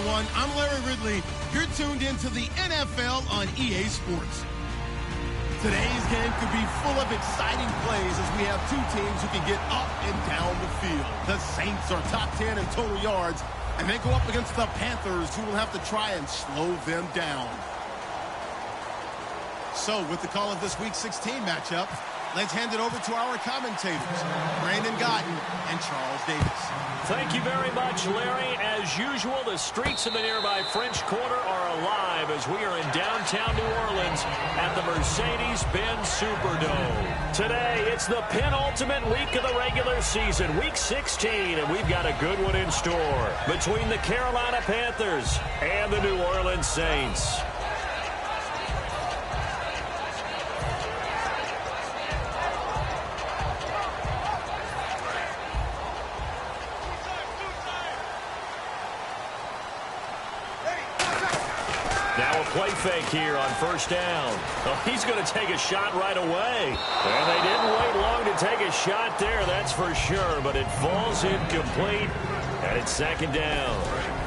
everyone. I'm Larry Ridley. You're tuned into the NFL on EA Sports. Today's game could be full of exciting plays as we have two teams who can get up and down the field. The Saints are top 10 in total yards, and they go up against the Panthers, who will have to try and slow them down. So, with the call of this Week 16 matchup, let's hand it over to our commentators, Brandon Godden and Charles Davis. Thank you very much, Larry. As usual, the streets in the nearby French Quarter are alive as we are in downtown New Orleans at the Mercedes-Benz Superdome. Today, it's the penultimate week of the regular season, Week 16, and we've got a good one in store between the Carolina Panthers and the New Orleans Saints. Now a play fake here on first down. Oh, he's going to take a shot right away. And they didn't wait long to take a shot there, that's for sure. But it falls incomplete, and it's second down.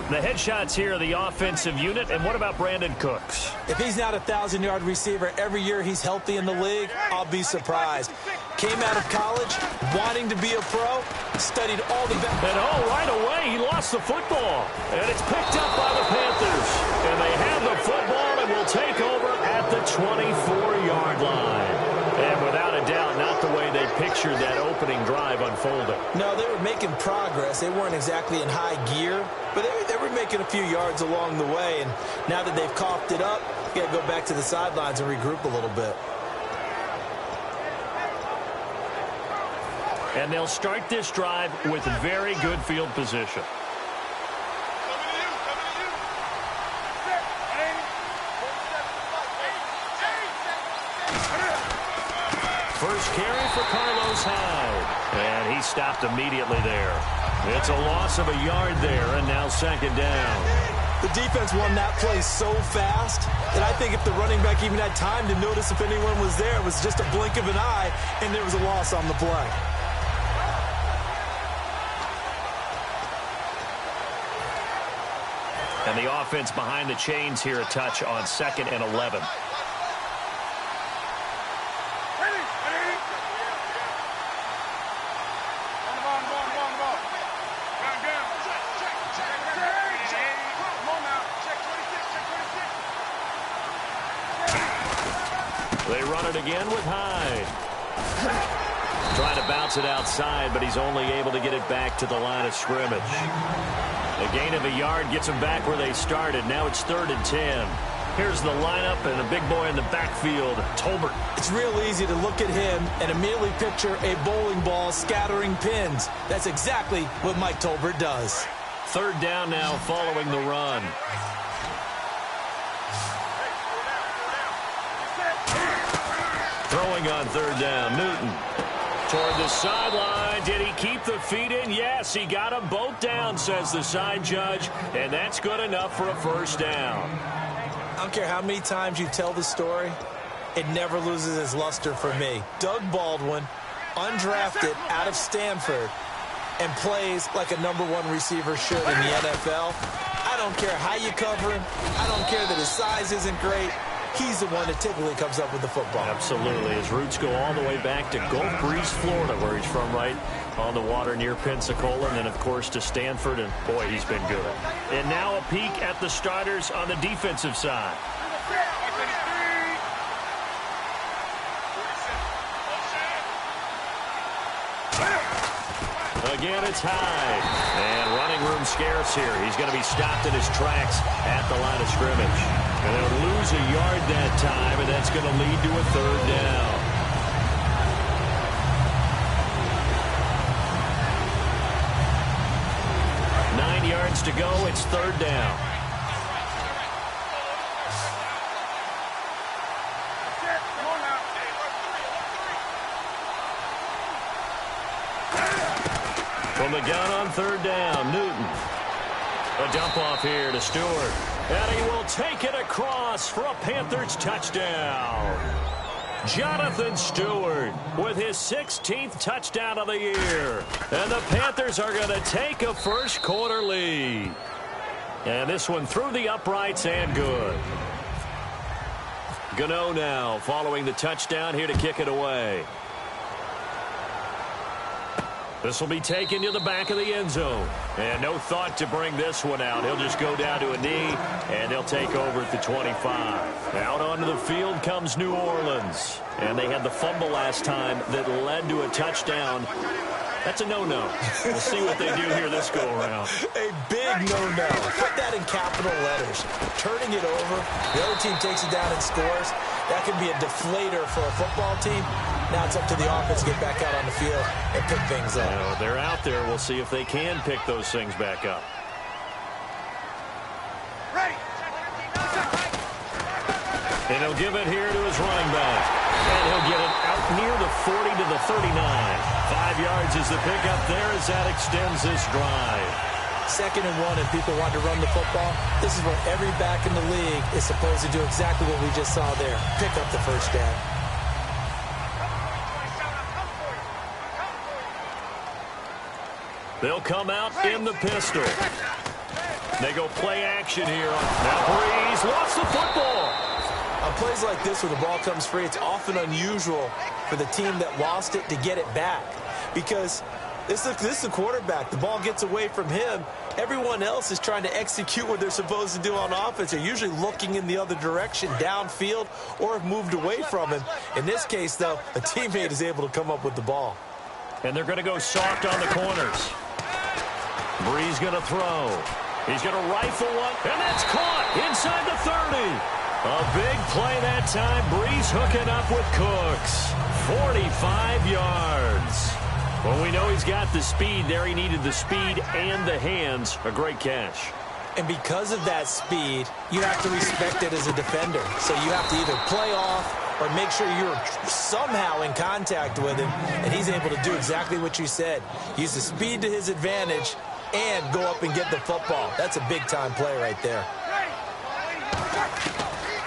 The headshots here are the offensive unit. And what about Brandon Cooks? If he's not a 1,000-yard receiver every year he's healthy in the league, I'll be surprised. Came out of college wanting to be a pro, studied all the best. And right away he lost the football. And it's picked up by the Panthers. And they have the football and will take over at the 24-yard line. And without a doubt, not the way they pictured that opening drive unfolding. No, they were making progress. They weren't exactly in high gear, but they were making a few yards along the way. And now that they've coughed it up, you got to go back to the sidelines and regroup a little bit. And they'll start this drive with very good field position. First carry for Carlos Hyde. And he stopped immediately there. It's a loss of a yard there, and now second down. The defense won that play so fast that I think if the running back even had time to notice if anyone was there, it was just a blink of an eye, and there was a loss on the play. And the offense behind the chains here a touch on 2nd and 11. They run it again with Hyde. Trying to bounce it outside, but he's only able to get it back to the line of scrimmage. A gain of a yard gets them back where they started. Now it's 3rd and 10. Here's the lineup and a big boy in the backfield, Tolbert. It's real easy to look at him and immediately picture a bowling ball scattering pins. That's exactly what Mike Tolbert does. 3rd down now following the run. Throwing on 3rd down, Newton. Toward the sideline. Did he keep the feet in? Yes, he got them both down, says the side judge, and that's good enough for a first down. I don't care how many times you tell the story, it never loses its luster for me. Doug Baldwin, undrafted out of Stanford, and plays like a #1 receiver should in the NFL. I don't care how you cover him. I don't care that his size isn't great. He's the one that typically comes up with the football. Absolutely. His roots go all the way back to Gulf Breeze, Florida, where he's from, right on the water near Pensacola, and then, of course, to Stanford, and, boy, he's been good. And now a peek at the starters on the defensive side. Again, it's Hyde. And running room scarce here. He's going to be stopped in his tracks at the line of scrimmage. And they'll lose a yard that time, and that's going to lead to a 3rd down. Nine yards to go. It's 3rd down. From the gun on 3rd down, Newton. A dump off here to Stewart. And he will take it across for a Panthers touchdown. Jonathan Stewart with his 16th touchdown of the year. And the Panthers are going to take a first quarter lead. And this one through the uprights and good. Gano now following the touchdown here to kick it away. This will be taken to the back of the end zone. And no thought to bring this one out. He'll just go down to a knee, and they'll take over at the 25. Out onto the field comes New Orleans. And they had the fumble last time that led to a touchdown. That's a no-no. We'll see what they do here this go-around. A big no-no. Put that in capital letters. Turning it over, the other team takes it down and scores. That can be a deflator for a football team. Now it's up to the offense to get back out on the field and pick things up. They're out there. We'll see if they can pick those things back up. And he'll give it here to his running back. And he'll get it out near the 40 to the 39. 5 yards is the pickup there as that extends this drive. 2nd and 1 and people want to run the football. This is where every back in the league is supposed to do exactly what we just saw there. Pick up the first down. They'll come out in the pistol. They go play action here. Now Breeze lost the football. On plays like this where the ball comes free, it's often unusual for the team that lost it to get it back. Because this is the quarterback. The ball gets away from him. Everyone else is trying to execute what they're supposed to do on offense. They're usually looking in the other direction, downfield, or have moved away from him. In this case, though, a teammate is able to come up with the ball. And they're going to go soft on the corners. Breeze going to throw. He's going to rifle one, and that's caught inside the 30. A big play that time. Breeze hooking up with Cooks. 45 yards. Well, we know he's got the speed there. He needed the speed and the hands. A great catch. And because of that speed, you have to respect it as a defender. So you have to either play off or make sure you're somehow in contact with him. And he's able to do exactly what you said. Use the speed to his advantage and go up and get the football. That's a big-time play right there.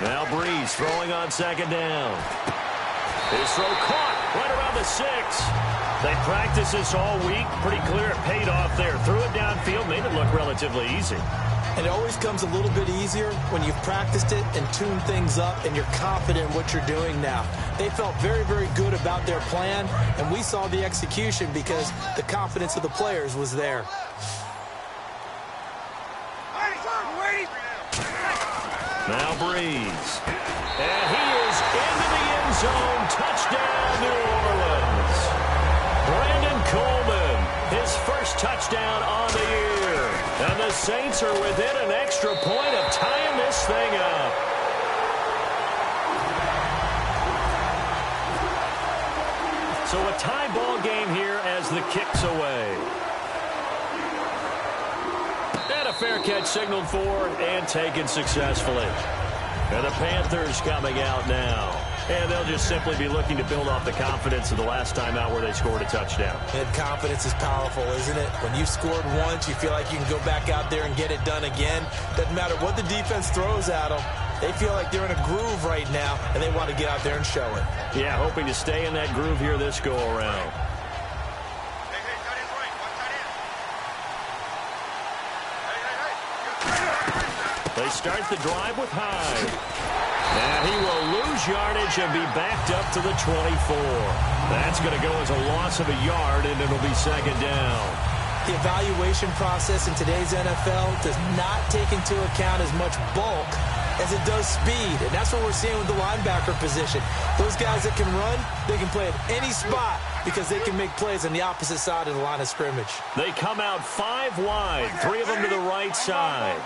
Now Breeze throwing on 2nd down. His throw caught right around the 6. They practiced this all week. Pretty clear it paid off there. Threw it downfield, made it look relatively easy. And it always comes a little bit easier when you've practiced it and tuned things up and you're confident in what you're doing now. They felt very, very good about their plan, and we saw the execution because the confidence of the players was there. Now Breeze. And he is into the end zone. Touchdown, New Orleans. Brandon Coleman, his first touchdown on the year. And the Saints are within an extra point of tying this thing up. So a tie ball game here as the kick's away. And a fair catch signaled for and taken successfully. And the Panthers coming out now. And they'll just simply be looking to build off the confidence of the last time out where they scored a touchdown. And confidence is powerful, isn't it? When you've scored once, you feel like you can go back out there and get it done again. Doesn't matter what the defense throws at them. They feel like they're in a groove right now, and they want to get out there and show it. Yeah, hoping to stay in that groove here this go-around. They start the drive with Hyde. And he will lose yardage and be backed up to the 24. That's going to go as a loss of a yard, and it'll be 2nd down. The evaluation process in today's NFL does not take into account as much bulk as it does speed, and that's what we're seeing with the linebacker position. Those guys that can run, they can play at any spot because they can make plays on the opposite side of the line of scrimmage. They come out 5 wide, 3 of them to the right side.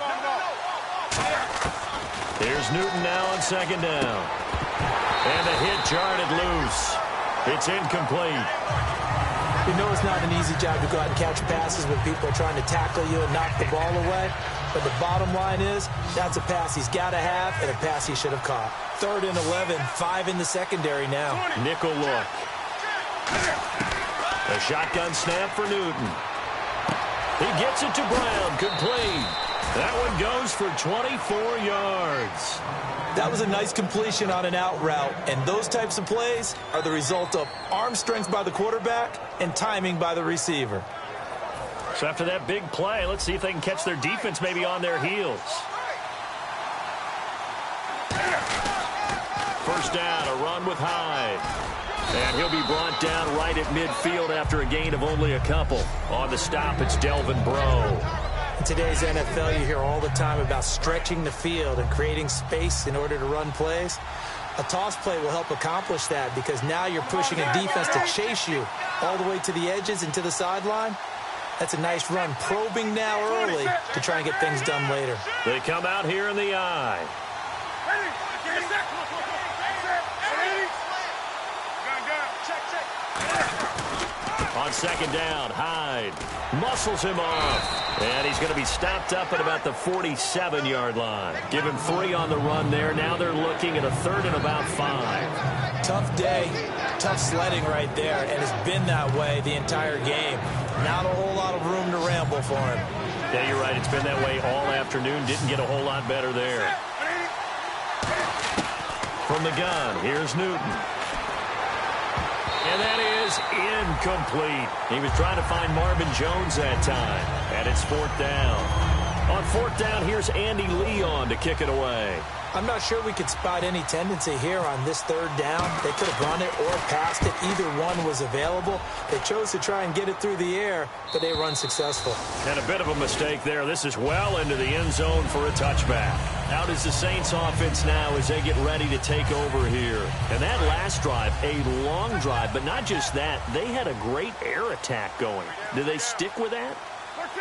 Here's Newton now on 2nd down. And the hit jarred it loose. It's incomplete. You know it's not an easy job to go out and catch passes when people are trying to tackle you and knock the ball away. But the bottom line is, that's a pass he's got to have and a pass he should have caught. 3rd and 11, 5 in the secondary now. Nickel look. A shotgun snap for Newton. He gets it to Brown. Complete. That one goes for 24 yards. That was a nice completion on an out route, and those types of plays are the result of arm strength by the quarterback and timing by the receiver. So after that big play, let's see if they can catch their defense maybe on their heels. First down, a run with Hyde. And he'll be brought down right at midfield after a gain of only a couple. On the stop, it's Delvin Breaux. In today's NFL, you hear all the time about stretching the field and creating space in order to run plays. A toss play will help accomplish that because now you're pushing a defense to chase you all the way to the edges and to the sideline. That's a nice run, probing now early to try and get things done later. They come out here in the eye. On second down, Hyde muscles him off. And he's going to be stopped up at about the 47-yard line. Give him 3 on the run there. Now they're looking at a 3rd and about 5. Tough day, tough sledding right there, and it's been that way the entire game. Not a whole lot of room to ramble for him. Yeah, you're right. It's been that way all afternoon. Didn't get a whole lot better there. From the gun, here's Newton. And that is incomplete. He was trying to find Marvin Jones that time. And it's 4th down. On 4th down, here's Andy Leon to kick it away. I'm not sure we could spot any tendency here on this 3rd down. They could have run it or passed it. Either one was available. They chose to try and get it through the air, but they were unsuccessful. And a bit of a mistake there. This is well into the end zone for a touchback. Out is the Saints offense now as they get ready to take over here. And that last drive, a long drive, but not just that. They had a great air attack going. Do they stick with that?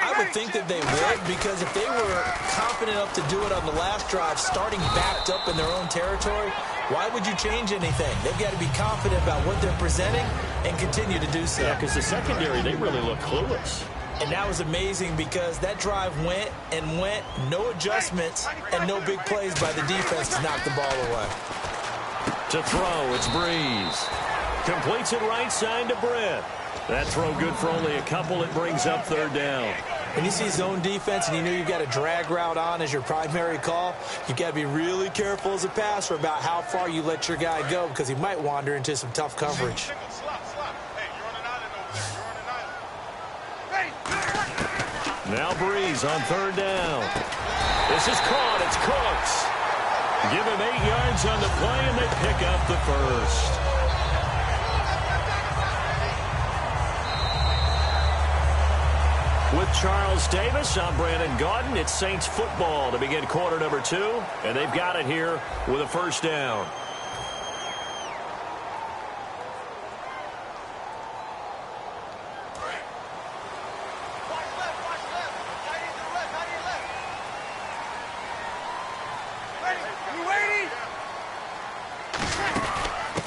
I would think that they would, because if they were confident enough to do it on the last drive, starting backed up in their own territory, why would you change anything? They've got to be confident about what they're presenting and continue to do so. Yeah, because the secondary, they really look clueless. And that was amazing because that drive went and went, no adjustments, and no big plays by the defense to knock the ball away. To throw, it's Breeze. Completes it right side to Britt. That throw good for only a couple. It brings up 3rd down. When you see zone defense and you know you've got a drag route on as your primary call, you've got to be really careful as a passer about how far you let your guy go because he might wander into some tough coverage. Now Breeze on 3rd down. This is caught. It's Cooks. Give him 8 yards on the play, and they pick up the 1st. With Charles Davis, I'm Brandon Gaudin. It's Saints football to begin quarter number 2, and they've got it here with a 1st down.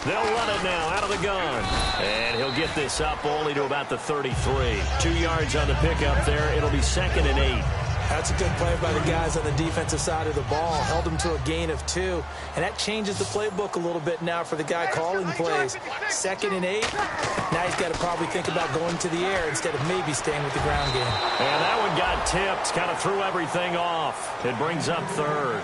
They'll run it now out of the gun. And he'll get this up only to about the 33. 2 yards on the pickup there. It'll be 2nd and 8. That's a good play by the guys on the defensive side of the ball. Held them to a gain of 2. And that changes the playbook a little bit now for the guy calling plays. 2nd and 8. Now he's got to probably think about going to the air instead of maybe staying with the ground game. And that one got tipped. Kind of threw everything off. It brings up 3rd.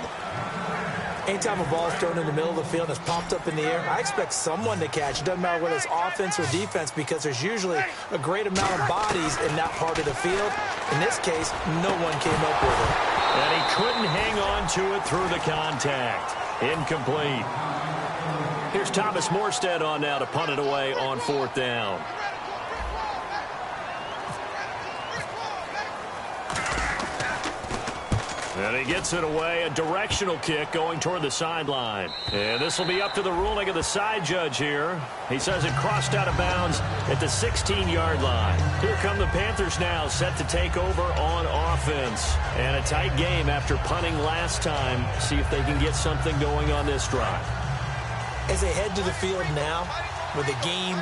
Anytime a ball is thrown in the middle of the field and it's popped up in the air, I expect someone to catch. It doesn't matter whether it's offense or defense because there's usually a great amount of bodies in that part of the field. In this case, no one came up with it. And he couldn't hang on to it through the contact. Incomplete. Here's Thomas Morstead on now to punt it away on 4th down. And he gets it away, a directional kick going toward the sideline. And this will be up to the ruling of the side judge here. He says it crossed out of bounds at the 16-yard line. Here come the Panthers now, set to take over on offense. And a tight game after punting last time. See if they can get something going on this drive. As they head to the field now, with the game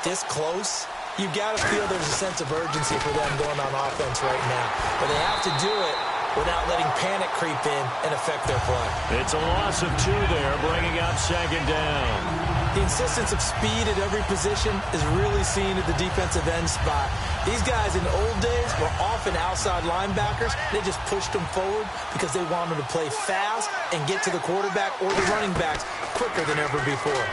this close, you've got to feel there's a sense of urgency for them going on offense right now. But they have to do it without letting panic creep in and affect their play. It's a loss of 2 there, bringing up 2nd down. The insistence of speed at every position is really seen at the defensive end spot. These guys in the old days were often outside linebackers. They just pushed them forward because they wanted to play fast and get to the quarterback or the running backs quicker than ever before.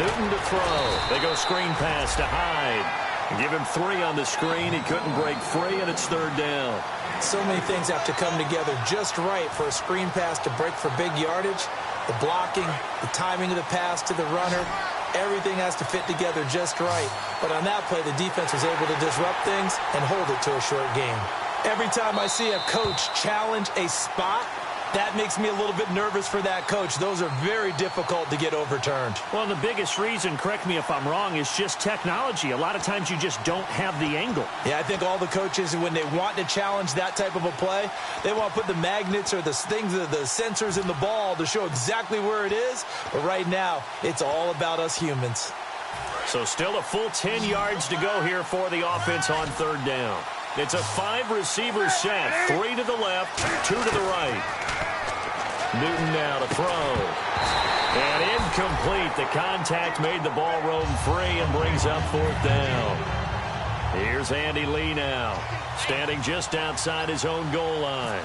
Newton to throw. They go screen pass to Hyde. Give him 3 on the screen. He couldn't break free, and it's 3rd down. So many things have to come together just right for a screen pass to break for big yardage. The blocking, the timing of the pass to the runner, everything has to fit together just right. But on that play, the defense was able to disrupt things and hold it to a short game. Every time I see a coach challenge a spot, that makes me a little bit nervous for that coach. Those are very difficult to get overturned. Well, the biggest reason, correct me if I'm wrong, is just technology. A lot of times you just don't have the angle. Yeah, I think all the coaches, when they want to challenge that type of a play, they want to put the magnets or the things, the sensors in the ball to show exactly where it is. But right now, it's all about us humans. So still a full 10 yards to go here for the offense on 3rd down. It's a 5-receiver set. 3 to the left, 2 to the right. Newton now to throw. And incomplete. The contact made the ball roam free and brings up 4th down. Here's Andy Lee now, standing just outside his own goal line.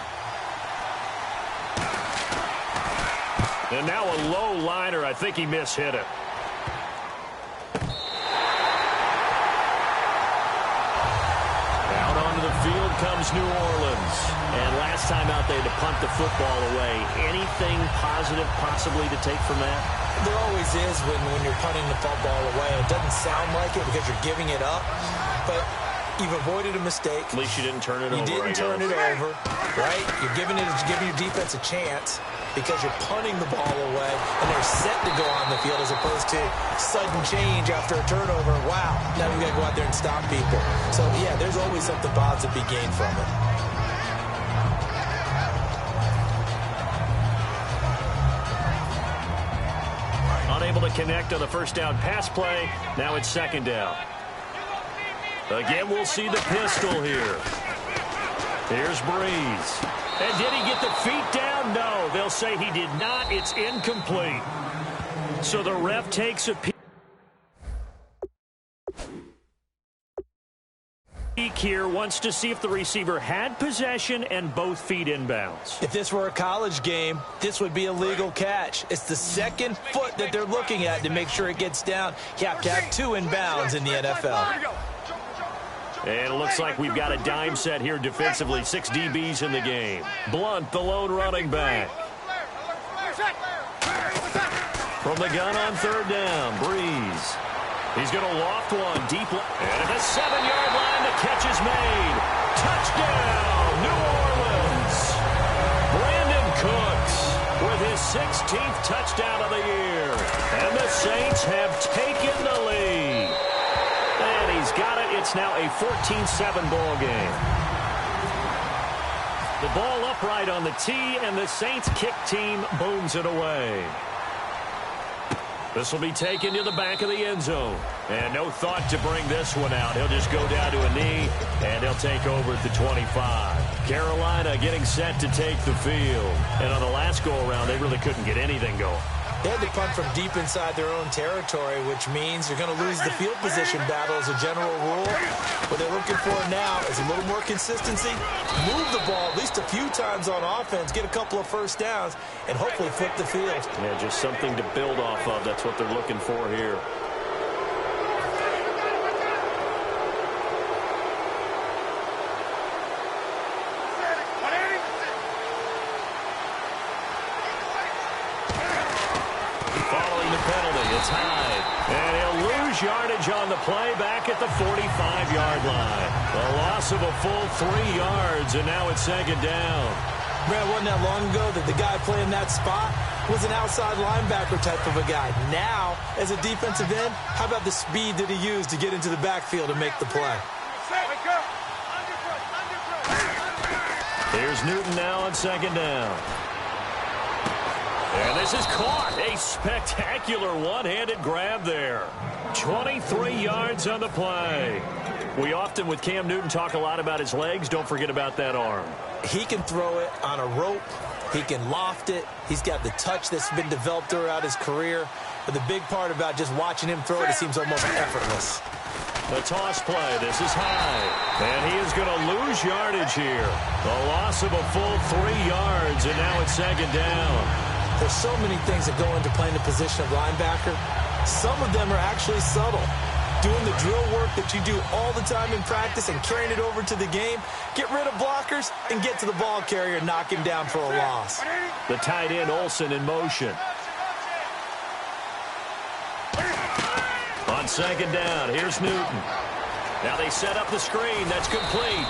And now a low liner. I think he mishit it. Out onto the field comes New Orleans. And last time out they had to punt the football away. Anything positive possibly to take from that? There always is when you're punting the football away. It doesn't sound like it because you're giving it up. But you've avoided a mistake. At least you didn't turn it over. You didn't turn it over, right? You're giving your defense a chance because you're punting the ball away, and they're set to go on the field as opposed to sudden change after a turnover. Wow, now we've got to go out there and stop people. So, yeah, there's always something positive to be gained from it. Unable to connect on the first down pass play. Now it's 2nd down. Again, we'll see the pistol here. Here's Breeze. And did he get the feet down? No, they'll say he did not. It's incomplete. So the ref takes a peek here, wants to see if the receiver had possession and both feet inbounds. If this were a college game, this would be a legal catch. It's the 2nd foot that they're looking at to make sure it gets down. You have to have 2 inbounds in the NFL. And it looks like we've got a dime set here defensively. 6 DBs in the game. Blunt, the lone running back. From the gun on 3rd down, Breeze. He's going to loft one deep. And at the 7-yard line, the catch is made. Touchdown, New Orleans. Brandon Cooks with his 16th touchdown of the year. And the Saints have taken the lead. And he's got it. It's now a 14-7 ball game. The ball upright on the tee, and the Saints kick team booms it away. This will be taken to the back of the end zone. And no thought to bring this one out. He'll just go down to a knee, and he'll take over at the 25. Carolina getting set to take the field. And on the last go-around, they really couldn't get anything going. They had to punt from deep inside their own territory, which means you're going to lose the field position battle as a general rule. What they're looking for now is a little more consistency, move the ball at least a few times on offense, get a couple of first downs, and hopefully flip the field. Yeah, just something to build off of. That's what they're looking for here. And he'll lose yardage on the play back at the 45-yard line. The loss of a full 3 yards, and now it's 2nd down. Man, wasn't that long ago that the guy playing that spot was an outside linebacker type of a guy. Now, as a defensive end, how about the speed that he used to get into the backfield and make the play? Here's Newton now on 2nd down. And this is caught. A spectacular one-handed grab there. 23 yards on the play. We often, with Cam Newton, talk a lot about his legs. Don't forget about that arm. He can throw it on a rope. He can loft it. He's got the touch that's been developed throughout his career. But the big part about just watching him throw it, it seems almost effortless. The toss play. This is high. And he is going to lose yardage here. The loss of a full 3 yards, and now it's 2nd down. There's so many things that go into playing the position of linebacker. Some of them are actually subtle. doing the drill work that you do all the time in practice and carrying it over to the game. Get rid of blockers and get to the ball carrier and knock him down for a loss. The tight end, Olsen, in motion. On second down, here's Newton. Now they set up the screen. That's complete.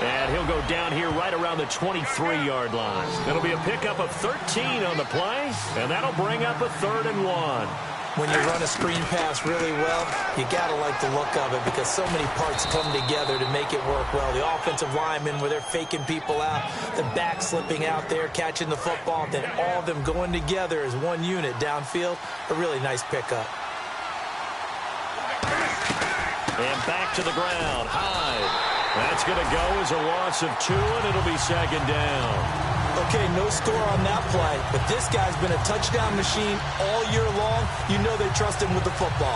And he'll go down here right around the 23-yard line. It'll be a pickup of 13 on the play, and that'll bring up a 3rd and 1. When you run a screen pass really well, you got to like the look of it because so many parts come together to make it work well. The offensive linemen, where they're faking people out, the back slipping out there, catching the football, then all of them going together as one unit downfield. A really nice pickup. And back to the ground. Hyde. That's going to go as a loss of 2, and it'll be 2nd down. Okay, no score on that play, but this guy's been a touchdown machine all year long. You know they trust him with the football.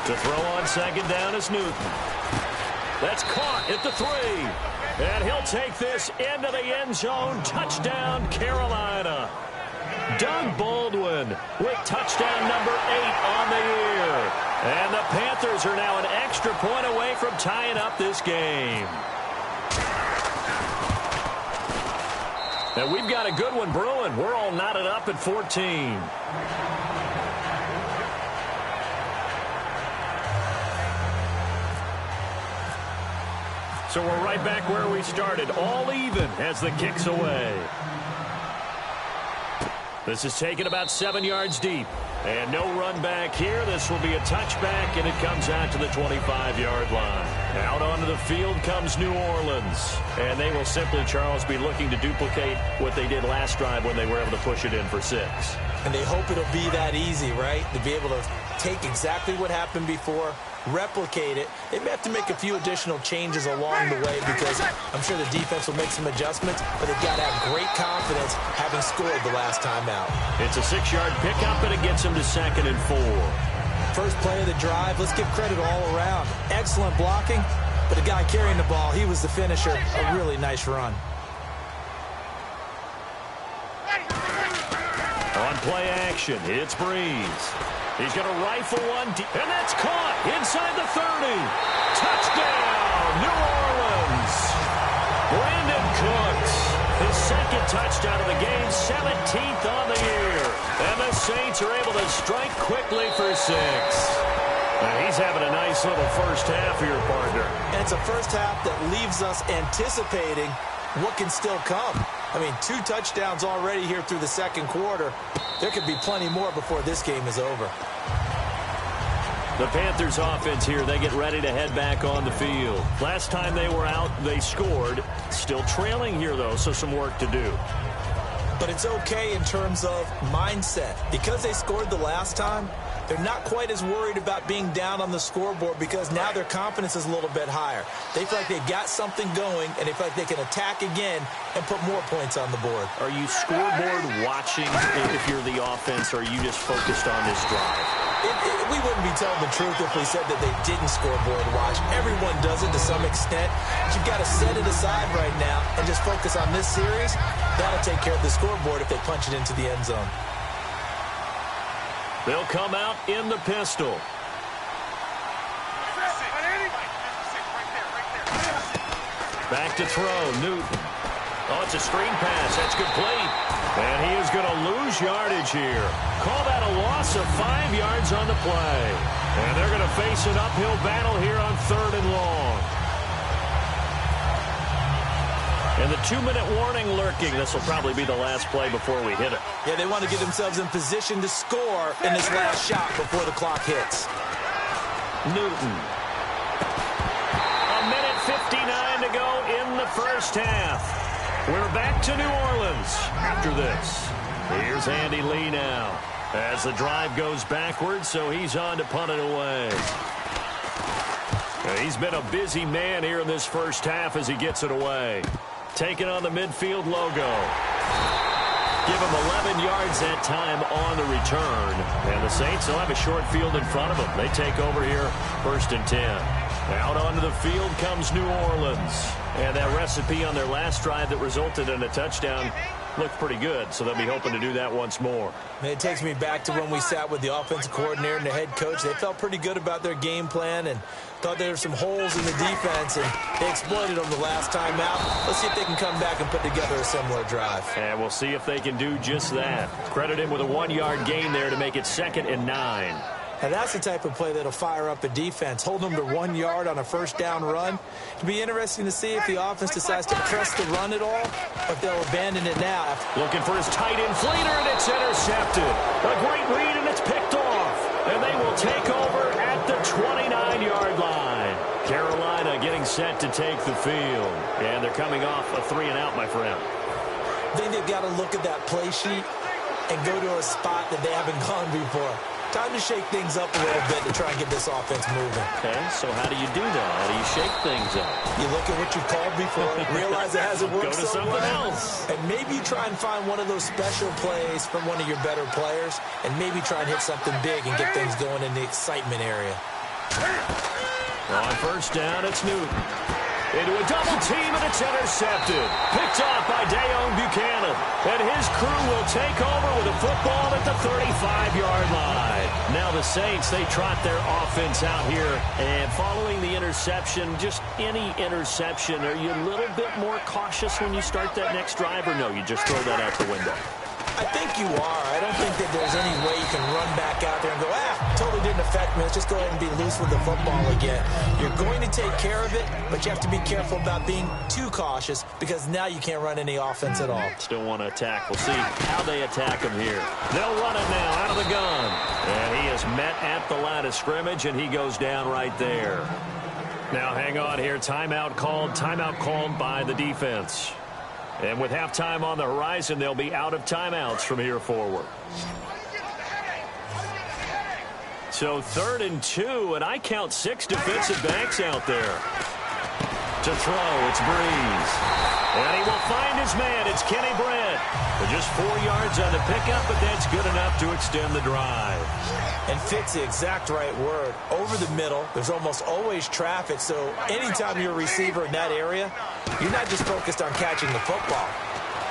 To throw on 2nd down is Newton. That's caught at the 3. And he'll take this into the end zone. Touchdown, Carolina. Doug Baldwin with touchdown number 8 on the year. And the Panthers are now an extra point away from tying up this game. And we've got a good one brewing. We're all knotted up at 14. So we're right back where we started, all even as the kick's away. This is taken about 7 yards deep. And no run back here. This will be a touchback, and it comes out to the 25-yard line. Out onto the field comes New Orleans. And they will simply, Charles, be looking to duplicate what they did last drive when they were able to push it in for 6. And they hope it'll be that easy, right? To be able to take exactly what happened before, replicate it. They may have to make a few additional changes along the way because I'm sure the defense will make some adjustments, but they've got to have great confidence having scored the last time out. It's a 6-yard pickup, and it gets them to 2nd and 4. First play of the drive, let's give credit all around. Excellent blocking, but the guy carrying the ball, he was the finisher. A really nice run. On play action, it's Breeze. He's going to rifle one, and that's caught inside the 30. Touchdown, New Orleans. Brandon Cooks, his 2nd touchdown of the game, 17th on the year. And the Saints are able to strike quickly for 6. And he's having a nice little first half here, partner. And it's a first half that leaves us anticipating what can still come. I mean, 2 touchdowns already here through the 2nd quarter. There could be plenty more before this game is over. The Panthers offense here, they get ready to head back on the field. Last time they were out, they scored. Still trailing here, though, so some work to do. But it's okay in terms of mindset. Because they scored the last time, they're not quite as worried about being down on the scoreboard because now their confidence is a little bit higher. They feel like they've got something going, and they feel like they can attack again and put more points on the board. Are you scoreboard watching if you're the offense, or are you just focused on this drive? We wouldn't be telling the truth if we said that they didn't scoreboard watch. Everyone does it to some extent. But you've got to set it aside right now and just focus on this series. That'll take care of the scoreboard if they punch it into the end zone. They'll come out in the pistol. Back to throw, Newton. Oh, it's a screen pass. That's complete. And he is going to lose yardage here. Call that a loss of 5 yards on the play. And they're going to face an uphill battle here on 3rd and long. And the 2-minute warning lurking. This will probably be the last play before we hit it. Yeah, they want to get themselves in position to score in this last shot before the clock hits. Newton. A minute 59 to go in the first half. We're back to New Orleans after this. Here's Andy Lee now as the drive goes backwards, so he's on to punt it away. He's been a busy man here in this first half as he gets it away. Taking on the midfield logo. Give him 11 yards that time on the return. And the Saints will have a short field in front of them. They take over here 1st and 10. Out onto the field comes New Orleans. And that recipe on their last drive that resulted in a touchdown looked pretty good, so they'll be hoping to do that once more. Man, it takes me back to when we sat with the offensive coordinator and the head coach. They felt pretty good about their game plan and thought there were some holes in the defense, and they exploited them the last time out. Let's see if they can come back and put together a similar drive. And we'll see if they can do just that. Credit him with a 1-yard gain there to make it 2nd and 9. Now, that's the type of play that'll fire up a defense. Hold them to 1 yard on a first down run. It'll be interesting to see if the offense decides to press the run at all, or if they'll abandon it now. Looking for his tight end fleeter, and it's intercepted. A great read, and it's picked off. And they will take over at the 29-yard line. Carolina getting set to take the field. And they're coming off a 3-and-out, my friend. I think they've got to look at that play sheet and go to a spot that they haven't gone before. Time to shake things up a little bit to try and get this offense moving. Okay, so how do you do that? How do you shake things up? You look at what you've called before, realize it hasn't worked so so well, else. And maybe you try and find one of those special plays from one of your better players, and maybe try and hit something big and get things going in the excitement area. On first down, it's Newton. Into a double team, and it's intercepted. Picked off by Dayon Buchanan. And his crew will take over with a football at the 35-yard line. Now the Saints, they trot their offense out here. And following the interception, just any interception, are you a little bit more cautious when you start that next drive, or no, you just throw that out the window? I think you are. I don't think that there's any way you can run back out there and go, totally didn't affect me. Let's just go ahead and be loose with the football again. You're going to take care of it, but you have to be careful about being too cautious because now you can't run any offense at all. Still want to attack. We'll see how they attack him here. They'll run it now out of the gun. And he is met at the line of scrimmage, and he goes down right there. Now hang on here. Timeout called by the defense. And with halftime on the horizon, they'll be out of timeouts from here forward. So 3rd and 2, and I count 6 defensive backs out there. To throw, it's Breeze. And he will find his man. It's Kenny Brent. Just 4 yards on the pickup, but that's good enough to extend the drive. And fit's the exact right word. Over the middle, there's almost always traffic, so anytime you're a receiver in that area, you're not just focused on catching the football.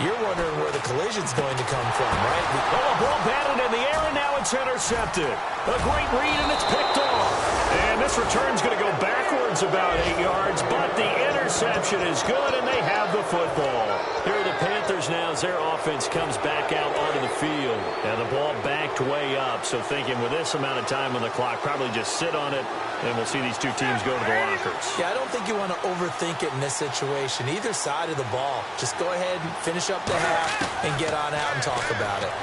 You're wondering where the collision's going to come from, right? Oh, a ball batted in the air, and now it's intercepted. A great read, and it's picked off. And this return's going to go backwards about 8 yards, but the interception is good, and they have the football. Here are the Panthers now as their offense comes back out onto the field. And the ball backed way up, so thinking with this amount of time on the clock, probably just sit on it, and we'll see these two teams go to the lockers. Yeah, I don't think you want to overthink it in this situation. Either side of the ball. Just go ahead and finish up the half and get on out and talk about it.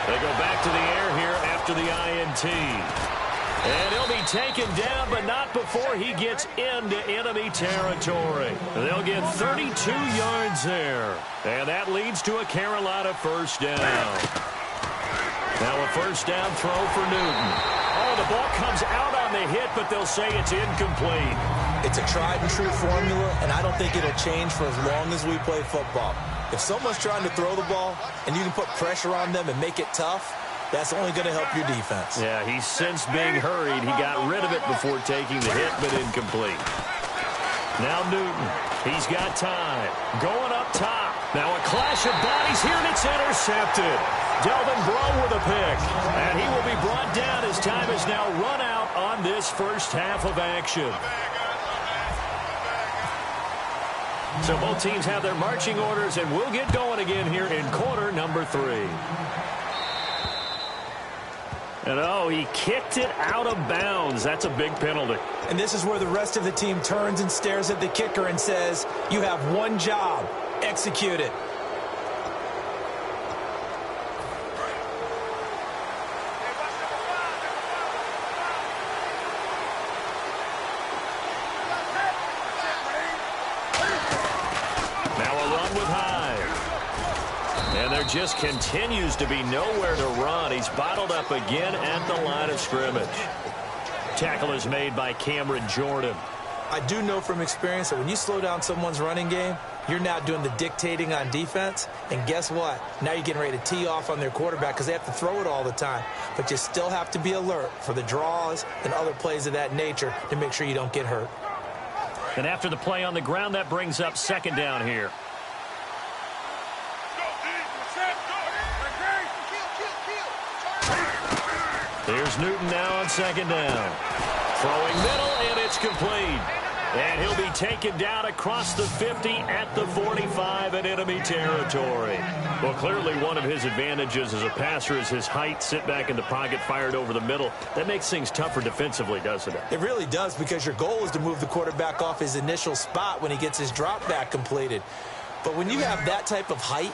They go back to the air here after the INT. And he'll be taken down, but not before he gets into enemy territory. They'll get 32 yards there. And that leads to a Carolina first down. Now a first down throw for Newton. Oh, the ball comes out on the hit, but they'll say it's incomplete. It's a tried-and-true formula, and I don't think it'll change for as long as we play football. If someone's trying to throw the ball and you can put pressure on them and make it tough, that's only going to help your defense. Yeah, he's since being hurried. He got rid of it before taking the hit, but incomplete. Now Newton. He's got time. Going up top. Now a clash of bodies here, and it's intercepted. Delvin Breaux with a pick. And he will be brought down as time is now run out on this first half of action. So both teams have their marching orders, and we'll get going again here in quarter number 3. And oh, he kicked it out of bounds. That's a big penalty. And this is where the rest of the team turns and stares at the kicker and says, you have one job, execute it. Just continues to be nowhere to run. He's bottled up again at the line of scrimmage. Tackle is made by Cameron Jordan. I do know from experience that when you slow down someone's running game, you're now doing the dictating on defense. And guess what? Now you're getting ready to tee off on their quarterback because they have to throw it all the time. But you still have to be alert for the draws and other plays of that nature to make sure you don't get hurt. And after the play on the ground, that brings up second down here. There's Newton now on second down. Throwing middle, and it's complete. And he'll be taken down across the 50 at the 45 in enemy territory. Well, clearly one of his advantages as a passer is his height. Sit back in the pocket, fired over the middle. That makes things tougher defensively, doesn't it? It really does, because your goal is to move the quarterback off his initial spot when he gets his drop back completed. But when you have that type of height,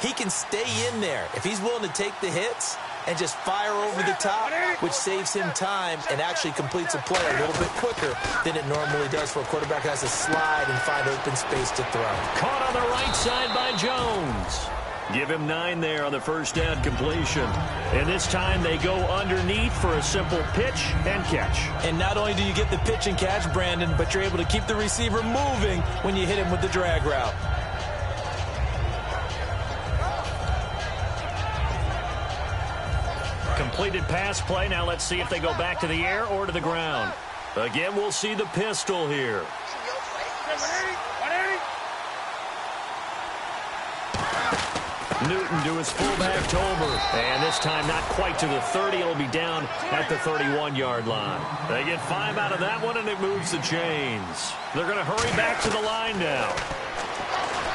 he can stay in there. If he's willing to take the hits and just fire over the top, which saves him time and actually completes a play a little bit quicker than it normally does for a quarterback who has to slide and find open space to throw. Caught on the right side by Jones. Give him 9 there on the first down completion. And this time they go underneath for a simple pitch and catch. And not only do you get the pitch and catch, Brandon, but you're able to keep the receiver moving when you hit him with the drag route. Completed pass play. Now let's see if they go back to the air or to the ground. Again, we'll see the pistol here. Newton to his fullback, Tolbert. And this time not quite to the 30. It'll be down at the 31-yard line. They get 5 out of that one, and it moves the chains. They're going to hurry back to the line now.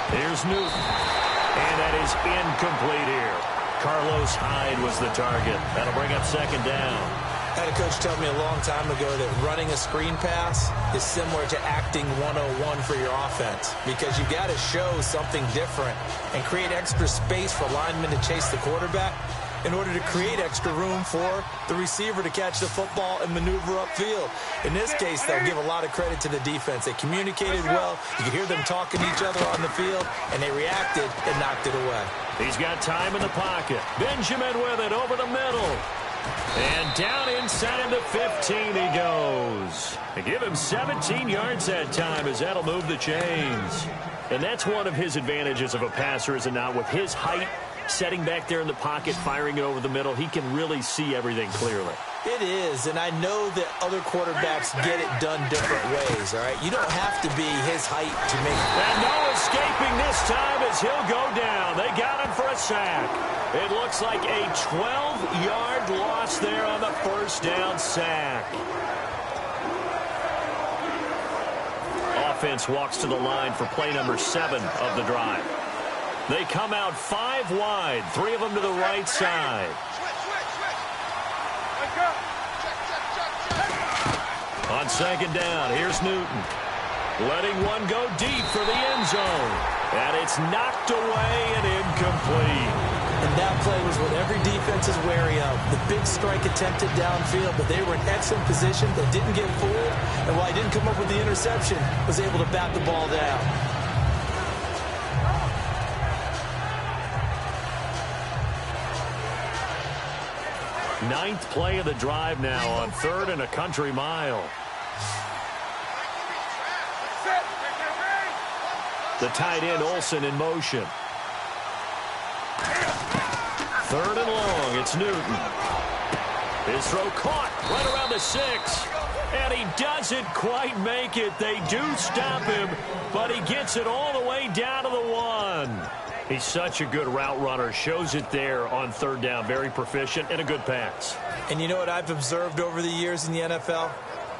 Here's Newton. And that is incomplete here. Carlos Hyde was the target. That'll bring up second down. I had a coach tell me a long time ago that running a screen pass is similar to acting 101 for your offense, because you've got to show something different and create extra space for linemen to chase the quarterback in order to create extra room for the receiver to catch the football and maneuver upfield. In this case, they'll give a lot of credit to the defense. They communicated well. You could hear them talking to each other on the field, and they reacted and knocked it away. He's got time in the pocket. Benjamin with it over the middle. And down inside the 15 he goes. They give him 17 yards that time, as that'll move the chains. And that's one of his advantages of a passer, is it not? With his height, setting back there in the pocket, firing it over the middle, he can really see everything clearly. It is, and I know that other quarterbacks get it done different ways, all right? You don't have to be his height to make it. And no escaping this time, as he'll go down. They got him for a sack. It looks like a 12-yard loss there on the first down sack. Offense walks to the line for play number 7 of the drive. They come out 5 wide, 3 of them to the right side. On second down, here's Newton. Letting one go deep for the end zone. And it's knocked away and incomplete. And that play was what every defense is wary of. The big strike attempted downfield, but they were in excellent position. They didn't get fooled. And while he didn't come up with the interception, was able to bat the ball down. Ninth play of the drive now on 3rd and a country mile. The tight end, Olsen, in motion. 3rd and long, it's Newton. His throw caught right around the 6. And he doesn't quite make it. They do stop him, but he gets it all the way down to the 1. He's such a good route runner. Shows it there on 3rd down. Very proficient and a good pass. And you know what I've observed over the years in the NFL?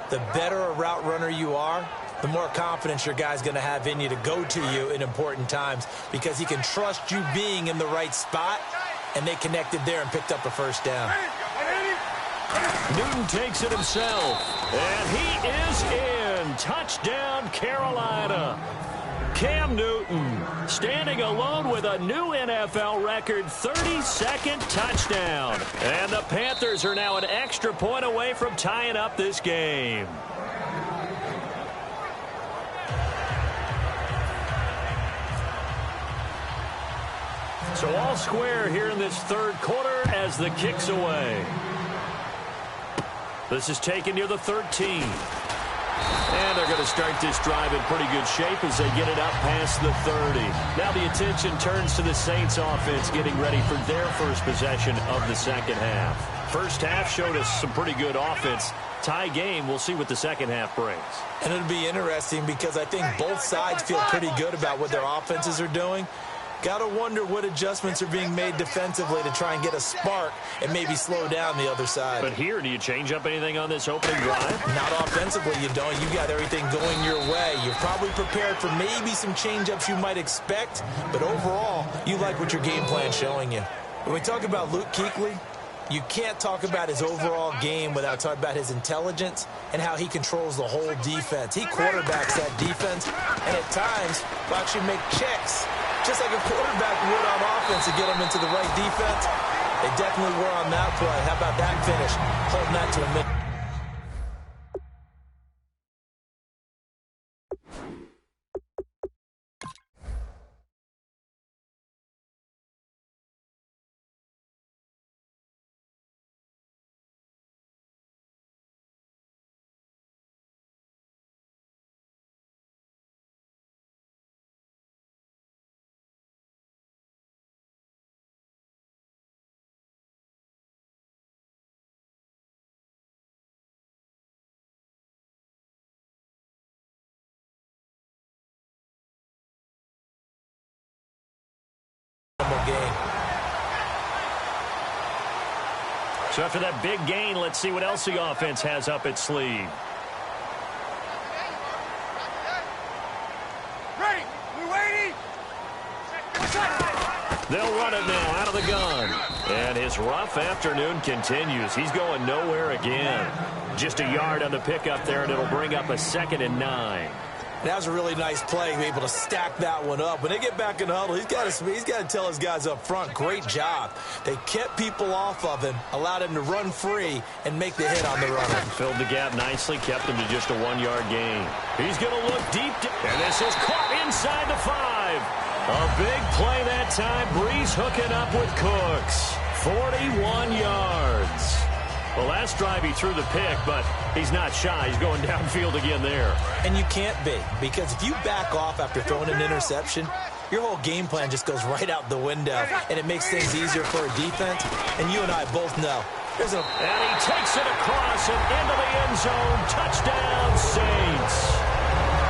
The better a route runner you are, the more confidence your guy's going to have in you to go to you in important times, because he can trust you being in the right spot, and they connected there and picked up a first down. Newton takes it himself, and he is in. Touchdown, Carolina. Cam Newton standing alone with a new NFL record 32nd touchdown. And the Panthers are now an extra point away from tying up this game. So all square here in this 3rd quarter as the kick's away. This is taken near the 13. And they're going to start this drive in pretty good shape as they get it up past the 30. Now the attention turns to the Saints offense getting ready for their first possession of the second half. First half showed us some pretty good offense. Tie game, we'll see what the second half brings. And it'll be interesting because I think both sides feel pretty good about what their offenses are doing. Got to wonder what adjustments are being made defensively to try and get a spark and maybe slow down the other side. But here, do you change up anything on this opening drive? Not offensively, you don't. You got everything going your way. You're probably prepared for maybe some change-ups you might expect, but overall, you like what your game plan's showing you. When we talk about Luke Kuechly, you can't talk about his overall game without talking about his intelligence and how he controls the whole defense. He quarterbacks that defense, and at times will actually make checks, just like a quarterback would on offense to get them into the right defense. They definitely were on that play. How about that finish? Holding that to a minute. Game. So after that big gain, let's see what else the offense has up its sleeve. Ready? We're waiting. They'll run it now out of the gun. And his rough afternoon continues. He's going nowhere again. Just a yard on the pickup there, and it'll bring up a 2nd and 9. That was a really nice play, able to stack that one up. When they get back in the huddle, he's got to tell his guys up front, great job. They kept people off of him, allowed him to run free, and make the hit on the runner. Filled the gap nicely, kept him to just a 1-yard gain. He's going to look deep, and this is caught inside the 5. A big play that time. Breeze hooking up with Cooks. 41 yards. Well, last drive he threw the pick, but he's not shy. He's going downfield again there. And you can't be, because if you back off after throwing an interception, your whole game plan just goes right out the window, and it makes things easier for a defense. And you and I both know. And he takes it across and into the end zone. Touchdown, Saints.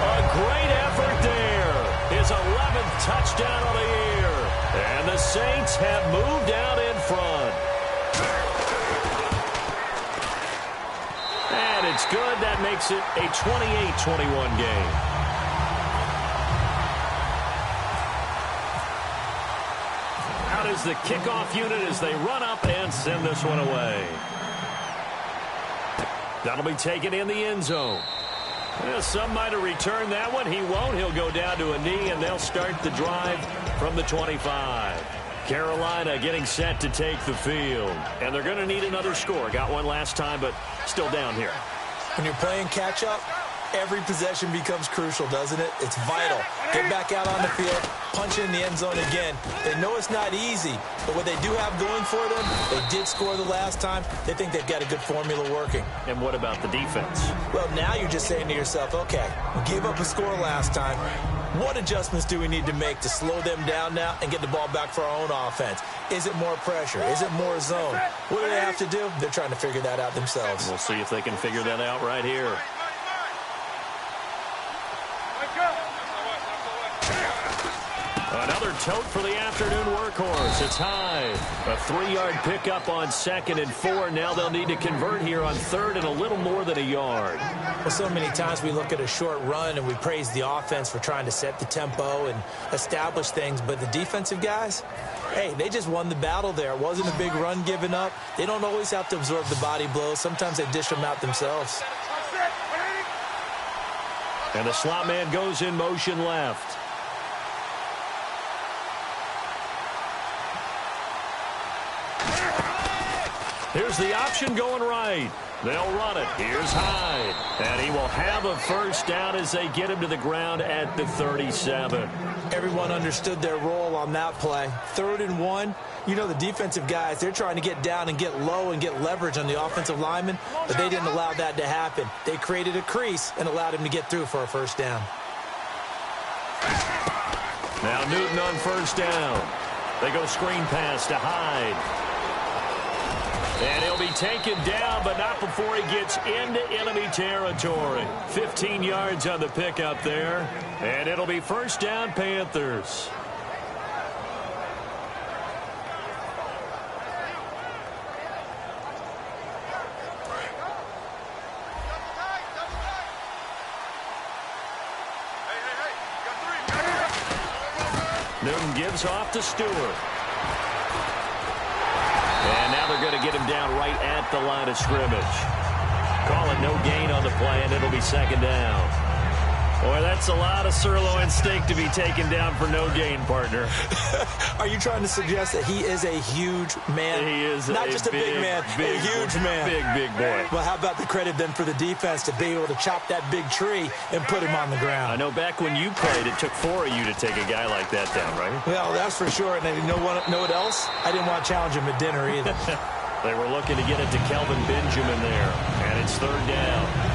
A great effort there. His 11th touchdown of the year. And the Saints have moved out in front. And it's good. That makes it a 28-21 game. Out is the kickoff unit as they run up and send this one away. That'll be taken in the end zone. Well, some might have returned that one. He won't. He'll go down to a knee, and they'll start the drive from the 25. Carolina getting set to take the field. And they're going to need another score. Got one last time, but still down here. When you're playing catch-up, every possession becomes crucial, doesn't it? It's vital. Get back out on the field, punch in the end zone again. They know it's not easy, but what they do have going for them, they did score the last time. They think they've got a good formula working. And what about the defense? Well, now you're just saying to yourself, okay, we gave up a score last time. What adjustments do we need to make to slow them down now and get the ball back for our own offense? Is it more pressure? Is it more zone? What do they have to do? They're trying to figure that out themselves. We'll see if they can figure that out right here. Another tote for the afternoon workhorse. It's Hyde. A 3-yard pickup on 2nd and 4. Now they'll need to convert here on 3rd and a little more than a yard. Well, so many times we look at a short run and we praise the offense for trying to set the tempo and establish things. But the defensive guys, hey, they just won the battle there. It wasn't a big run given up. They don't always have to absorb the body blows. Sometimes they dish them out themselves. And the slot man goes in motion left. Here's the option going right. They'll run it. Here's Hyde. And he will have a first down as they get him to the ground at the 37. Everyone understood their role on that play. 3rd and 1. You know the defensive guys, they're trying to get down and get low and get leverage on the offensive lineman, but they didn't allow that to happen. They created a crease and allowed him to get through for a first down. Now Newton on first down. They go screen pass to Hyde. And he'll be taken down, but not before he gets into enemy territory. 15 yards on the pickup there. And it'll be first down, Panthers. Newton gives off to Stewart. And now they're going to get him down right at the line of scrimmage. Call it no gain on the play, and it'll be second down. Boy, that's a lot of sirloin steak to be taken down for no gain, partner. Are you trying to suggest that he is a huge man? He is not just a big man, a huge man. Big boy. Well, how about the credit then for the defense to be able to chop that big tree and put him on the ground? I know back when you played, it took 4 of you to take a guy like that down, right? Well, that's for sure. And you know what else? I didn't want to challenge him at dinner either. They were looking to get it to Kelvin Benjamin there, and it's third down.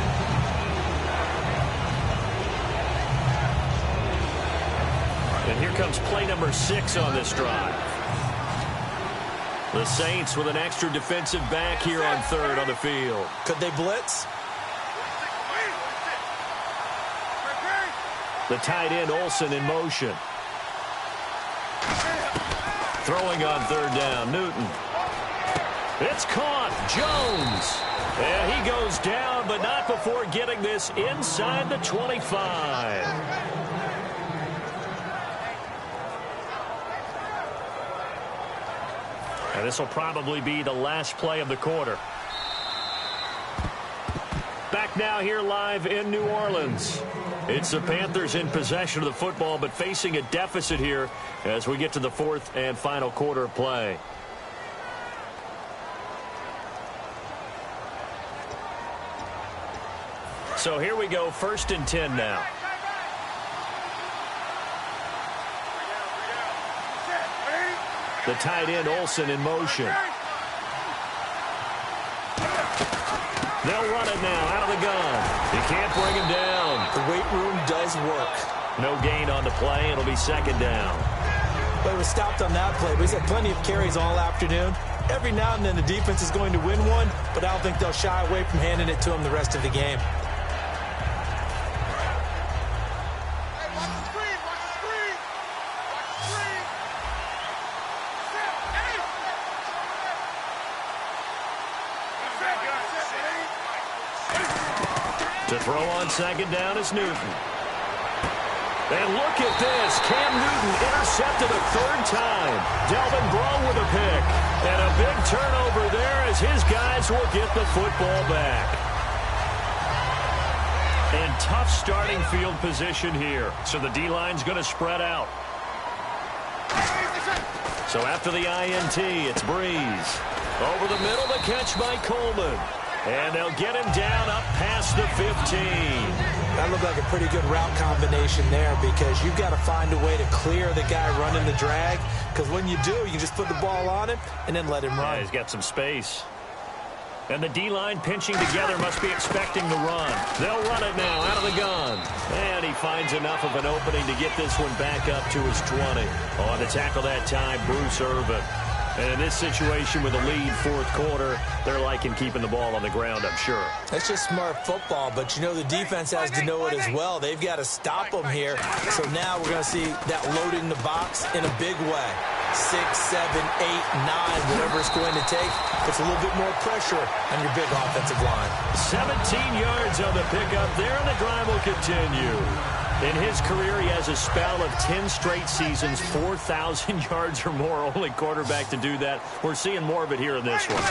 And here comes play number 6 on this drive. The Saints with an extra defensive back here on third on the field. Could they blitz? The tight end Olsen in motion. Throwing on third down, Newton. It's caught, Jones. And he goes down, but not before getting this inside the 25. And this will probably be the last play of the quarter. Back now here live in New Orleans. It's the Panthers in possession of the football, but facing a deficit here as we get to the fourth and final quarter of play. So here we go, 1st and 10 now. The tight end Olsen in motion. They'll run it now out of the gun. You can't bring him down. The weight room does work. No gain on the play. It'll be second down. But he was stopped on that play. But he's had plenty of carries all afternoon. Every now and then the defense is going to win one, but I don't think they'll shy away from handing it to him the rest of the game. To throw on second down is Newton. And look at this. Cam Newton intercepted a third time. Delvin Breaux with a pick. And a big turnover there as his guys will get the football back. And tough starting field position here. So the D-line's going to spread out. So after the INT, it's Breeze. Over the middle, the catch by Coleman. And they'll get him down up past the 15. That looked like a pretty good route combination there because you've got to find a way to clear the guy running the drag. Because when you do, you just put the ball on him and then let him run. Yeah, he's got some space. And the D-line pinching together must be expecting the run. They'll run it now out of the gun. And he finds enough of an opening to get this one back up to his 20. On to tackle that time, Bruce Irvin. And in this situation with a lead fourth quarter, they're liking keeping the ball on the ground, I'm sure. That's just smart football, but you know the defense has to know it as well. They've got to stop them here. So now we're going to see that loading the box in a big way. 6, 7, 8, 9, whatever it's going to take. Puts a little bit more pressure on your big offensive line. 17 yards on the pickup there, and the drive will continue. In his career, he has a spell of 10 straight seasons, 4,000 yards or more. Only quarterback to do that. We're seeing more of it here in this one.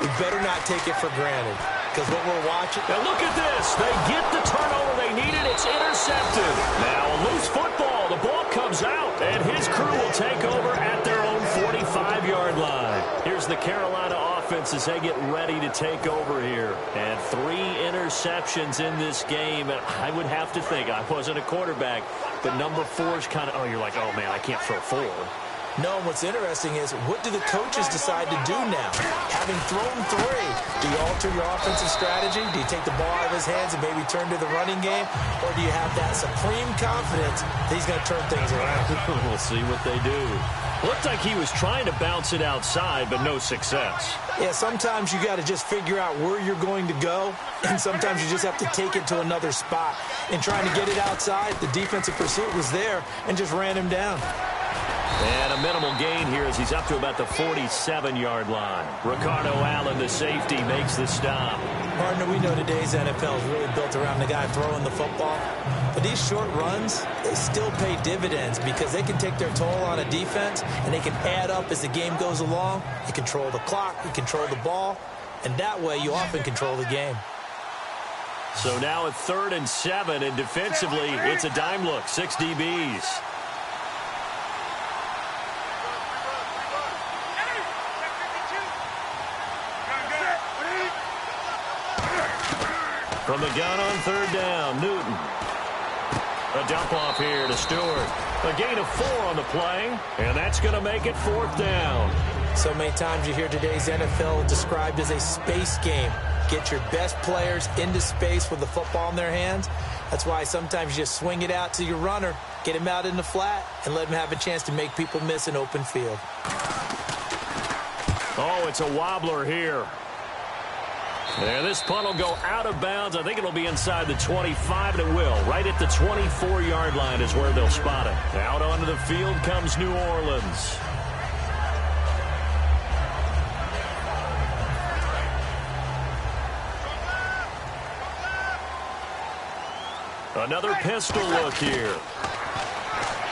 We better not take it for granted, because what we're watching... Now look at this. They get the turnover they needed. It's intercepted. Now a loose football. The ball comes out, and his crew will take over at their own 45-yard line. Here's the Carolina offense as they get ready to take over here. And 3 interceptions in this game. And I would have to think, I wasn't a quarterback, but number 4 is kind of, oh, you're like, oh, man, I can't throw 4. No, and what's interesting is, what do the coaches decide to do now? Having thrown 3, do you alter your offensive strategy? Do you take the ball out of his hands and maybe turn to the running game? Or do you have that supreme confidence that he's going to turn things around? We'll see what they do. Looked like he was trying to bounce it outside, but no success. Yeah, sometimes you got to just figure out where you're going to go, and sometimes you just have to take it to another spot. In trying to get it outside, the defensive pursuit was there and just ran him down. And a minimal gain here as he's up to about the 47-yard line. Ricardo Allen, the safety, makes the stop. Partner, we know today's NFL is really built around the guy throwing the football. But these short runs, they still pay dividends because they can take their toll on a defense, and they can add up as the game goes along. You control the clock, you control the ball, and that way you often control the game. So now at 3rd and 7, and defensively, it's a dime look, 6 DBs. From the gun on 3rd down, Newton. A dump off here to Stewart. A gain of 4 on the play, and that's going to make it 4th down. So many times you hear today's NFL described as a space game. Get your best players into space with the football in their hands. That's why sometimes you just swing it out to your runner, get him out in the flat, and let him have a chance to make people miss an open field. Oh, it's a wobbler here. And this punt will go out of bounds. I think it'll be inside the 25, and it will. Right at the 24-yard line is where they'll spot it. Out onto the field comes New Orleans. Another pistol look here.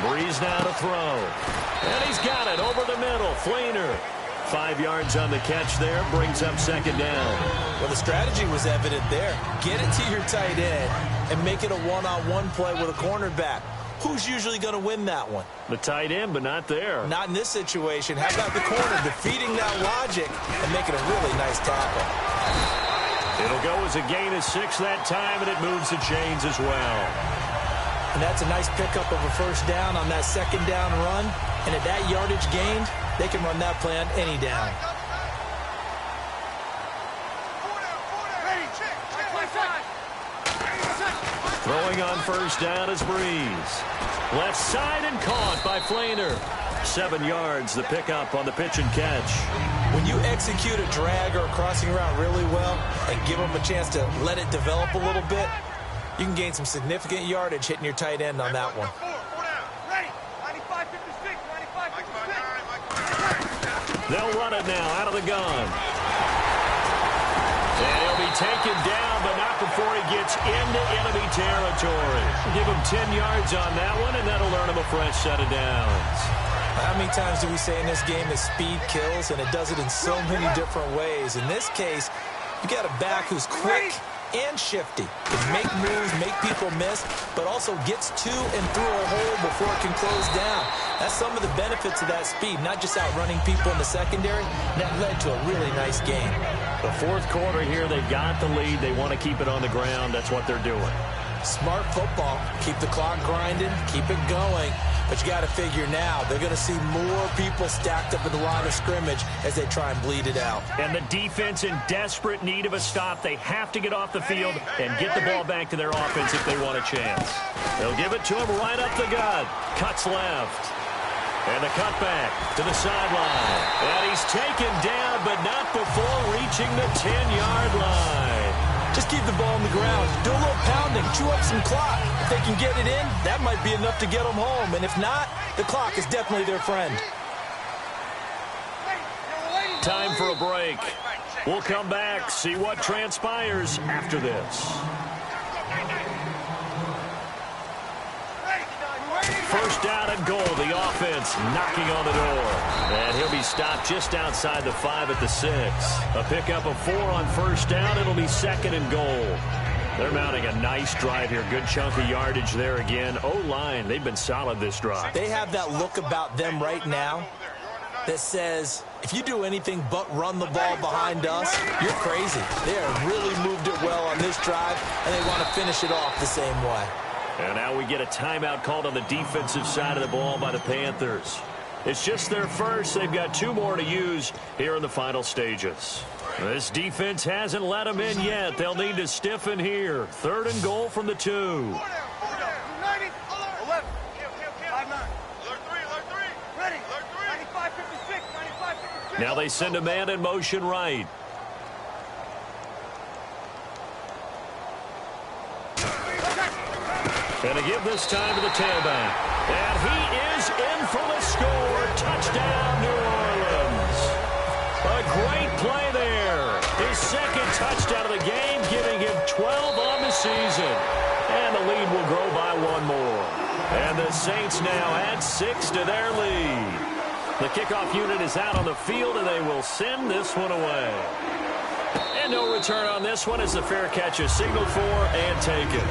Breeze now to throw. And he's got it over the middle. Fleener. 5 yards on the catch there, brings up 2nd down. Well, the strategy was evident there. Get it to your tight end and make it a one-on-one play with a cornerback. Who's usually going to win that one? The tight end, but not there. Not in this situation. How about the corner defeating that logic and making a really nice tackle? It'll go as a gain of 6 that time, and it moves the chains as well. And that's a nice pickup of a 1st down on that 2nd down run. And at that yardage gained, they can run that play on any down. Throwing on 1st down is Breeze. Left side and caught by Fleener. 7 yards, the pickup on the pitch and catch. When you execute a drag or a crossing route really well and give them a chance to let it develop a little bit, you can gain some significant yardage hitting your tight end on that one. They'll run it now out of the gun. And he'll be taken down, but not before he gets into enemy territory. Give him 10 yards on that one, and that'll earn him a fresh set of downs. How many times do we say in this game that speed kills, and it does it in so many different ways? In this case, you got a back who's quick and shifty. Can make moves, make people miss, but also gets to and through a hole before it can close down. That's some of the benefits of that speed, not just outrunning people in the secondary. That led to a really nice game. The 4th quarter here, they've got the lead. They want to keep it on the ground. That's what they're doing. Smart football. Keep the clock grinding, keep it going. But you got to figure now, they're going to see more people stacked up in the line of scrimmage as they try and bleed it out. And the defense in desperate need of a stop. They have to get off the field and get the ball back to their offense if they want a chance. They'll give it to him right up the gut. Cuts left. And the cutback to the sideline. And he's taken down, but not before reaching the 10-yard line. Just keep the ball on the ground. Do a little pounding. Chew up some clock. If they can get it in, that might be enough to get them home. And if not, the clock is definitely their friend. Time for a break. We'll come back, see what transpires after this. First down and goal. The offense knocking on the door. And he'll be stopped just outside the 5 at the 6. A pickup of 4 on 1st down. It'll be 2nd and goal. They're mounting a nice drive here. Good chunk of yardage there again. O-line, they've been solid this drive. They have that look about them right now that says, if you do anything but run the ball behind us, you're crazy. They have really moved it well on this drive, and they want to finish it off the same way. And now we get a timeout called on the defensive side of the ball by the Panthers. It's just their first. They've got 2 more to use here in the final stages. This defense hasn't let them in yet. They'll need to stiffen here. 3rd and goal from the 2. Now they send a man in motion right. And they give this time to the tailback. And he is in for the score. Touchdown, New Orleans. A great play there. His 2nd touchdown of the game, giving him 12 on the season. And the lead will grow by 1 more. And the Saints now add 6 to their lead. The kickoff unit is out on the field, and they will send this one away. And no return on this one as the fair catch is signaled for and taken.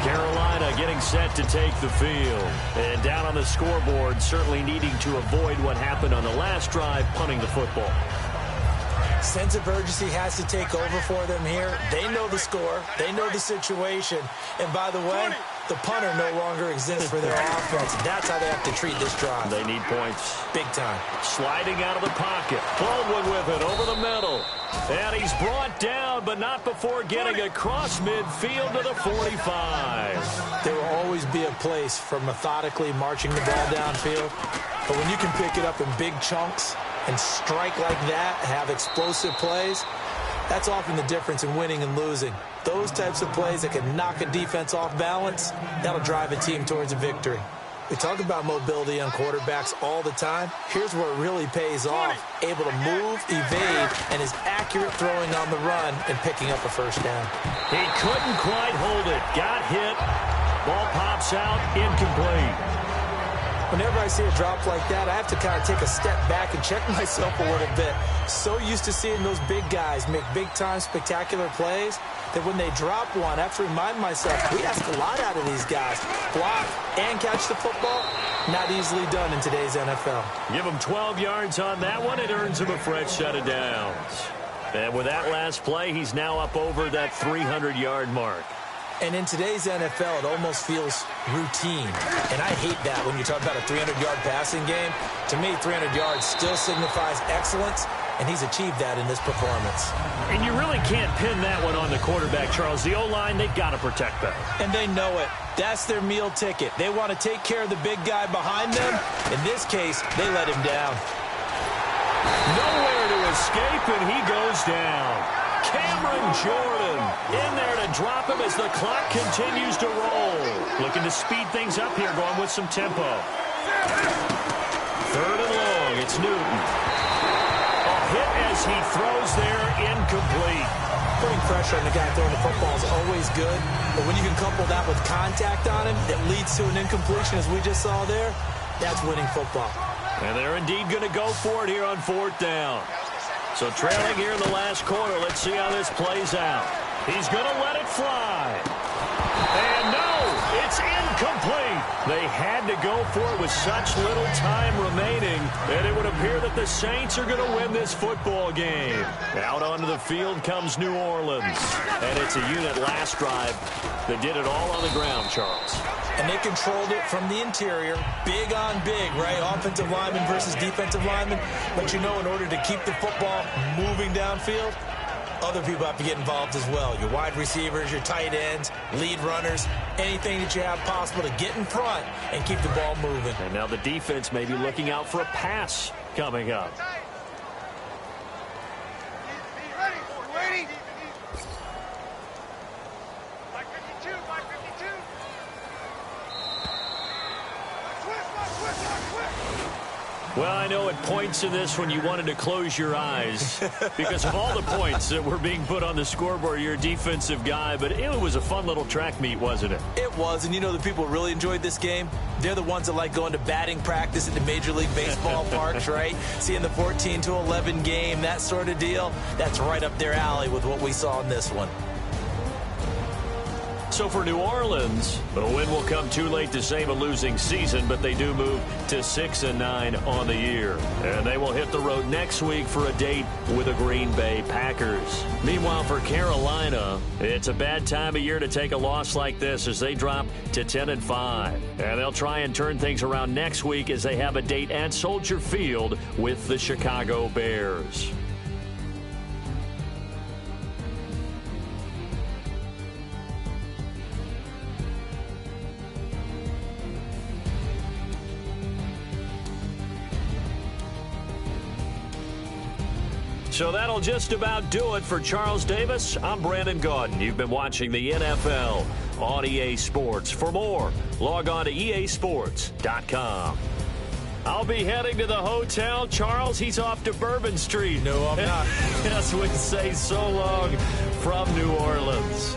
Carolina getting set to take the field. And down on the scoreboard, certainly needing to avoid what happened on the last drive, punting the football. Sense of urgency has to take over for them here. They know the score. They know the situation. And by the way, the punter no longer exists for their offense. That's how they have to treat this drive. They need points. Big time. Sliding out of the pocket. Baldwin with it over the middle. And he's brought down, but not before getting across midfield to the 45. There will always be a place for methodically marching the ball downfield. But when you can pick it up in big chunks and strike like that, have explosive plays, that's often the difference in winning and losing. Those types of plays that can knock a defense off balance, that'll drive a team towards a victory. We talk about mobility on quarterbacks all the time. Here's where it really pays off. Able to move, evade, and is accurate throwing on the run and picking up a 1st down. He couldn't quite hold it. Got hit. Ball pops out. Incomplete. Whenever I see a drop like that, I have to kind of take a step back and check myself a little bit. So used to seeing those big guys make big-time spectacular plays that when they drop one, I have to remind myself, we ask a lot out of these guys. Block and catch the football, not easily done in today's NFL. Give him 12 yards on that one. It earns him a fresh set of downs. And with that last play, he's now up over that 300-yard mark. And in today's NFL, it almost feels routine. And I hate that when you talk about a 300-yard passing game. To me, 300 yards still signifies excellence, and he's achieved that in this performance. And you really can't pin that one on the quarterback, Charles. The O-line, they've got to protect that. And they know it. That's their meal ticket. They want to take care of the big guy behind them. In this case, they let him down. Nowhere to escape, and he goes down. Cameron Jordan in there to drop him as the clock continues to roll. Looking to speed things up here, going with some tempo. 3rd and long, it's Newton. A hit as he throws there, incomplete. Putting pressure on the guy throwing the football is always good, but when you can couple that with contact on him that leads to an incompletion, as we just saw there, that's winning football. And they're indeed going to go for it here on 4th down. So trailing here in the last quarter, let's see how this plays out. He's going to let it fly. And no, it's incomplete. They had to go for it with such little time remaining, and it would appear that the Saints are going to win this football game. Out onto the field comes New Orleans. And it's a unit last drive that did it all on the ground, Charles. And they controlled it from the interior, big on big, right? Offensive lineman versus defensive lineman. But you know, in order to keep the football moving downfield, other people have to get involved as well. Your wide receivers, your tight ends, lead runners, anything that you have possible to get in front and keep the ball moving. And now the defense may be looking out for a pass coming up. Well, I know at points in this when you wanted to close your eyes because of all the points that were being put on the scoreboard. You're a defensive guy, but it was a fun little track meet, wasn't it? It was, and you know the people really enjoyed this game? They're the ones that like going to batting practice at the Major League Baseball parks, right? Seeing the 14-11 game, that sort of deal. That's right up their alley with what we saw in this one. So for New Orleans, the win will come too late to save a losing season, but they do move to 6-9 on the year. And they will hit the road next week for a date with the Green Bay Packers. Meanwhile, for Carolina, it's a bad time of year to take a loss like this as they drop to 10-5. And they'll try and turn things around next week as they have a date at Soldier Field with the Chicago Bears. So that'll just about do it for Charles Davis. I'm Brandon Gaudin. You've been watching the NFL on EA Sports. For more, log on to easports.com. I'll be heading to the hotel. Charles, he's off to Bourbon Street. No, I'm not. Yes, we say so long from New Orleans.